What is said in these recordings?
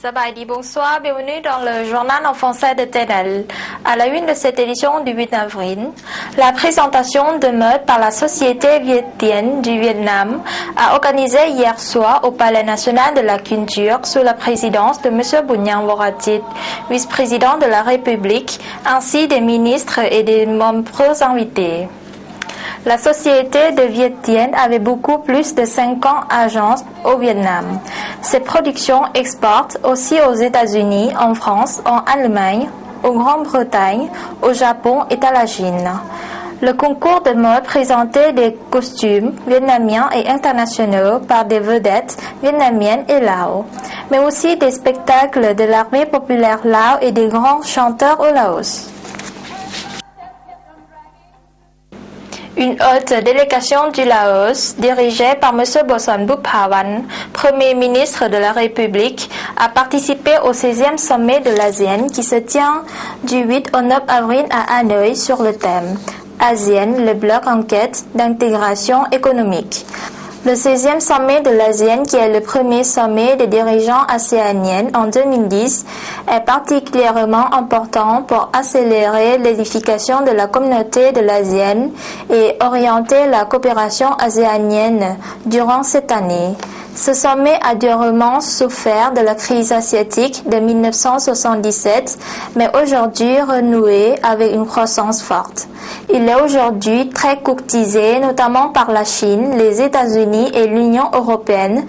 Sabaidi, bonsoir, bienvenue dans le journal en français de TNL. À la une de cette édition du 8 avril, la présentation de mode par la Société Viet Dien du Vietnam a organisé hier soir au Palais national de la culture sous la présidence de M. Bounyang Vorachit, vice-président de la République, ainsi des ministres et des nombreux invités. La société de Viet Dien avait beaucoup plus de 50 agences au Vietnam. Ses productions exportent aussi aux États-Unis, en France, en Allemagne, en Grande-Bretagne, au Japon et à la Chine. Le concours de mode présentait des costumes vietnamiens et internationaux par des vedettes vietnamiennes et Lao, mais aussi des spectacles de l'armée populaire Lao et des grands chanteurs au Laos. Une haute délégation du Laos, dirigée par M. Boson Bukhawan, Premier ministre de la République, a participé au 16e sommet de l'ASEAN qui se tient du 8 au 9 avril à Hanoï sur le thème ASEAN, le bloc en quête d'intégration économique. Le 16e sommet de l'ASEAN, qui est le premier sommet des dirigeants aséaniens en 2010, est particulièrement important pour accélérer l'édification de la communauté de l'ASEAN et orienter la coopération aséanienne durant cette année. Ce sommet a durement souffert de la crise asiatique de 1977, mais aujourd'hui renoué avec une croissance forte. Il est aujourd'hui très courtisé, notamment par la Chine, les États-Unis et l'Union européenne,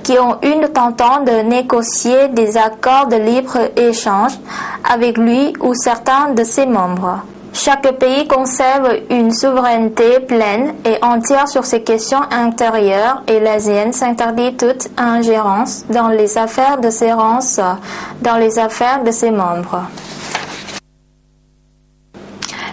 qui ont eu le tentant de négocier des accords de libre-échange avec lui ou certains de ses membres. Chaque pays conserve une souveraineté pleine et entière sur ces questions intérieures et l'ASEAN s'interdit toute ingérence dans les affaires de ses membres.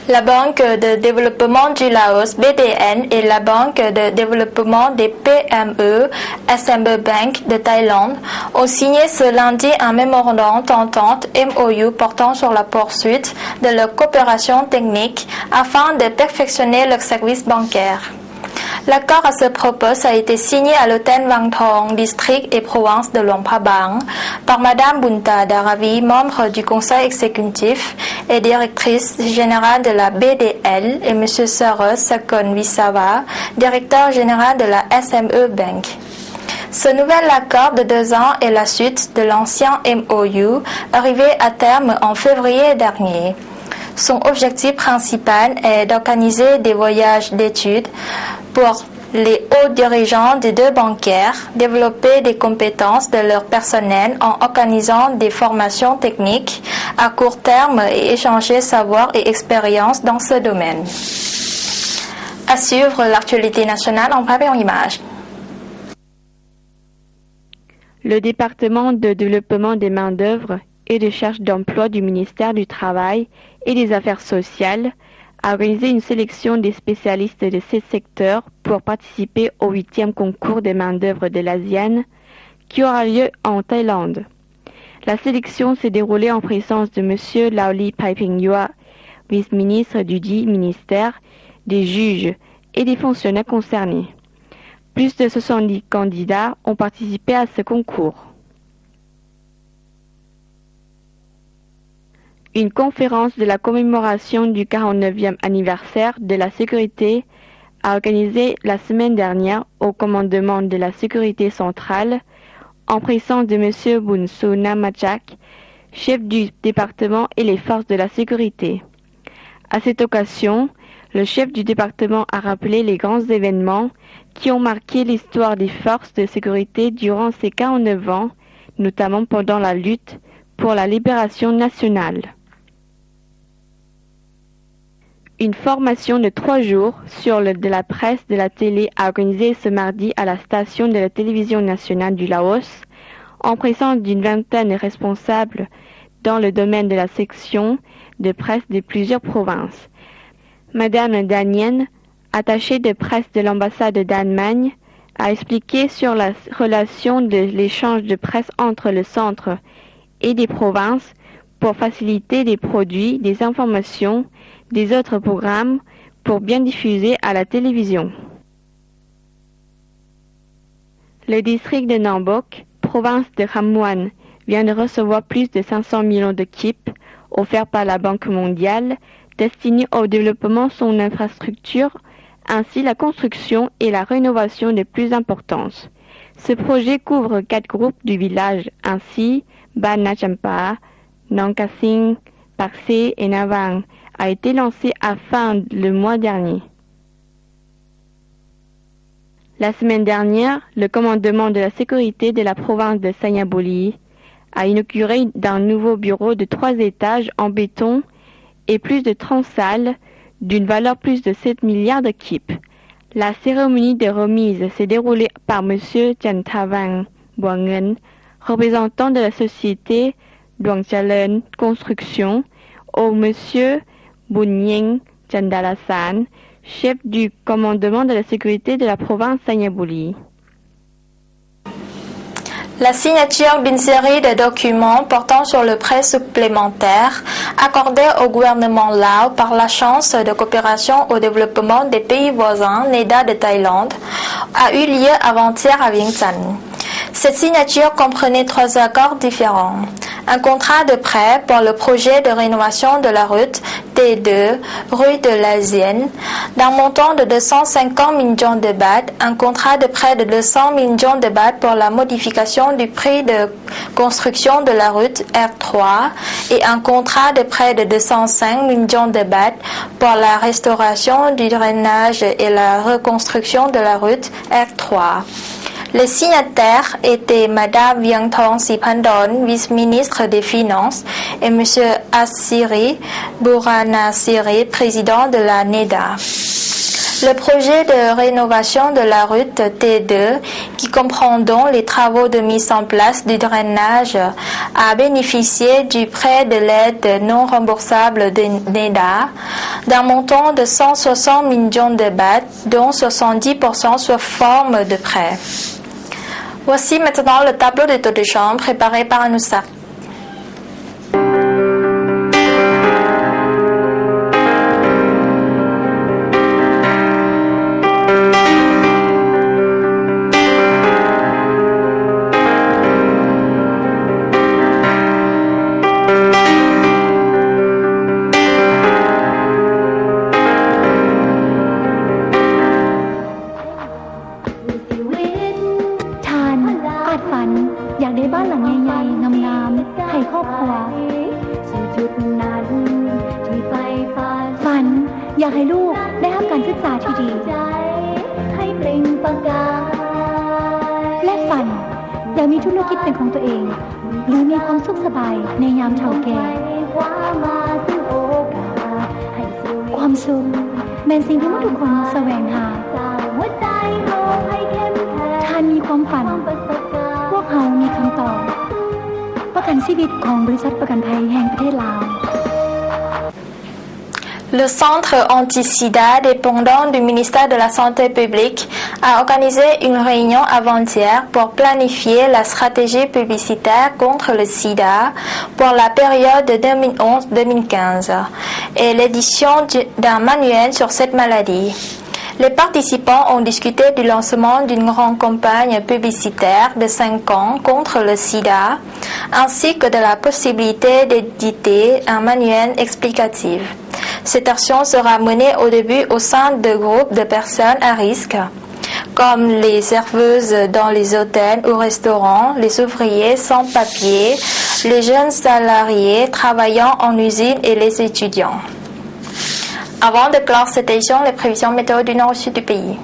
La Banque de développement du Laos, BDN, et la Banque de développement des PME, SME Bank de Thaïlande, ont signé ce lundi un mémorandum d'entente MOU portant sur la poursuite de leur coopération technique afin de perfectionner leur service bancaire. L'accord à ce propos a été signé à l'hôtel Vang Thong, district et province de Luang Prabang, par Madame Bunta Daravi, membre du conseil exécutif et directrice générale de la BDL, et M. Saros Sakon Visava, directeur général de la SME Bank. Ce nouvel accord de 2 ans est la suite de l'ancien MOU, arrivé à terme en février dernier. Son objectif principal est d'organiser des voyages d'études pour les hauts dirigeants des deux bancaires, développer des compétences de leur personnel en organisant des formations techniques à court terme et échanger savoir et expérience dans ce domaine. À suivre l'actualité nationale en bref et en images. Le département de développement des main-d'œuvre et de recherche d'emploi du ministère du Travail et des Affaires sociales a organisé une sélection des spécialistes de ces secteurs pour participer au 8e concours des main-d'œuvre de l'ASEAN qui aura lieu en Thaïlande. La sélection s'est déroulée en présence de M. Laoli Paiping Yua, vice-ministre du dit ministère, des juges et des fonctionnaires concernés. Plus de 70 candidats ont participé à ce concours. Une conférence de la commémoration du 49e anniversaire de la sécurité a organisé la semaine dernière au commandement de la sécurité centrale en présence de M. Bunsu Namachak, chef du département et les forces de la sécurité. À cette occasion, le chef du département a rappelé les grands événements qui ont marqué l'histoire des forces de sécurité durant ces 49 ans, notamment pendant la lutte pour la libération nationale. Une formation de 3 jours sur de la presse de la télé a organisé ce mardi à la station de la télévision nationale du Laos, en présence d'une vingtaine de responsables dans le domaine de la section de presse de plusieurs provinces. Madame Danien, attachée de presse de l'ambassade d'Allemagne, a expliqué sur la relation de l'échange de presse entre le centre et des provinces pour faciliter des produits, des informations, des autres programmes pour bien diffuser à la télévision. Le district de Nambok, province de Khammouane, vient de recevoir plus de 500 millions de KIP offerts par la Banque mondiale destinés au développement de son infrastructure, ainsi la construction et la rénovation des plus importantes. Ce projet couvre 4 groupes du village, ainsi Ban Nachampa, Nongkasing, Paksé et Navang, a été lancé à fin le mois dernier. La semaine dernière, le commandement de la sécurité de la province de Sanyabuli a inauguré un nouveau bureau de 3 étages en béton et plus de 30 salles d'une valeur plus de 7 milliards de KIP. La cérémonie de remise s'est déroulée par M. Jantavang Boangen, représentant de la société Duangchalen Construction, au M. Bunyeng Chandalasan, chef du commandement de la sécurité de la province Sanyabuli. La signature d'une série de documents portant sur le prêt supplémentaire accordé au gouvernement Lao par l'Agence de coopération au développement des pays voisins NEDA de Thaïlande a eu lieu avant-hier à Vientiane. Cette signature comprenait 3 accords différents. Un contrat de prêt pour le projet de rénovation de la route T2, rue de l'Asienne, d'un montant de 250 millions de bahts, un contrat de prêt de 200 millions de bahts pour la modification du prix de construction de la route R3 et un contrat de prêt de 205 millions de bahts pour la restauration du drainage et la reconstruction de la route R3. Les signataires étaient Madame Viengthong Siphandorn, vice-ministre des Finances, et M. Assiri Buranasiri, président de la NEDA. Le projet de rénovation de la route T2, qui comprend donc les travaux de mise en place du drainage, a bénéficié du prêt de l'aide non remboursable de NEDA d'un montant de 160 millions de bahts, dont 70% sous forme de prêt. Voici maintenant le tableau de taux de change préparé par Anoussa. Le centre anti-sida dépendant du ministère de la Santé publique a organisé une réunion avant-hier pour planifier la stratégie publicitaire contre le sida pour la période 2011-2015 et l'édition d'un manuel sur cette maladie. Les participants ont discuté du lancement d'une grande campagne publicitaire de 5 ans contre le sida, ainsi que de la possibilité d'éditer un manuel explicatif. Cette action sera menée au début au sein de groupes de personnes à risque, comme les serveuses dans les hôtels ou restaurants, les ouvriers sans papier, les jeunes salariés travaillant en usine et les étudiants. Avant de clore cette édition, les prévisions météo du nord au sud du pays.